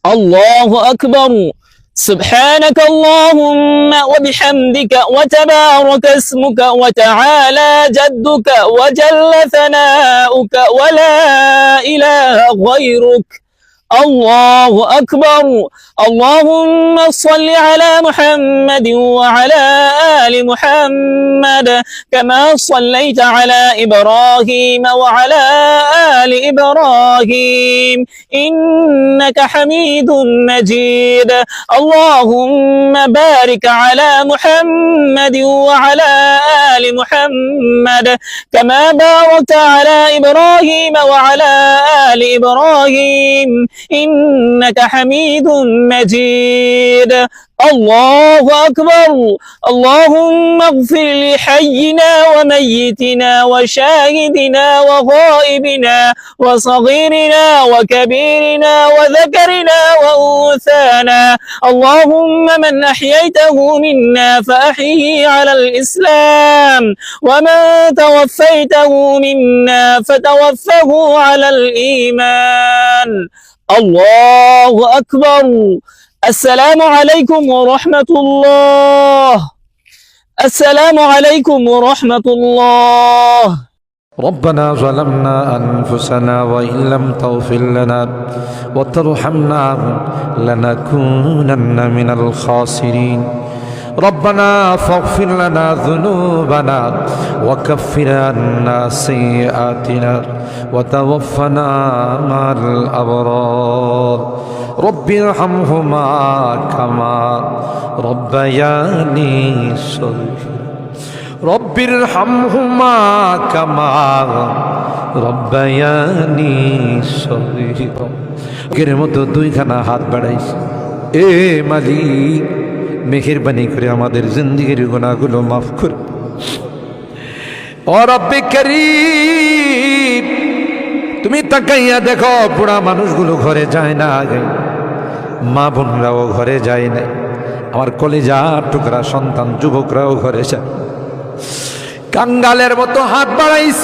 الله أكبر. سبحانك اللهم وبحمدك وتبارك اسمك وتعالى جدك وجل ثناؤك ولا إله غيرك. الله أكبر. اللهم صل على محمد وعلى آل محمد كما صليت على إبراهيم وعلى آل إبراهيم إنك حميد مجيد. اللهم بارك على محمد وعلى آل محمد كما باركت على إبراهيم وعلى آل إبراهيم إنك حميد مجيد. الله أكبر. اللهم اغفر لحينا وميتنا وشاهدنا وغائبنا وصغيرنا وكبيرنا وذكرنا وأنثانا. اللهم من أحييته منا فأحيه على الإسلام، ومن توفيته منا فتوفه على الإيمان. الله أكبر. السلام عليكم ورحمة الله. السلام عليكم ورحمة الله. ربنا ظلمنا أنفسنا وإن لم تغفر لنا وترحمنا لنكونن من الخاسرين. ربنا فاغفر لنا ذنوبنا وكفر عنا سيئاتنا وتوفنا مع الأبرار. رب ارحمهما كما ربياني صغيرا. رب ارحمهما كما ربياني صغيرا। এর মতো দুইখানা হাত বাড়াইছে। এ মালিক, মেহেরবানি করে আমাদের জিন্দেগির গুনাহগুলো মাফ কর। ও রব্বে করিম, তুমি তাকাইয়া দেখো, বুড়া মানুষগুলো ঘরে যায় না, মা বোনরাও ঘরে যায় না, আমার কলেজা টুকরা সন্তান যুবকরাও ঘরে যায়। কাঙ্গালের মতো হাত বাড়াইছি।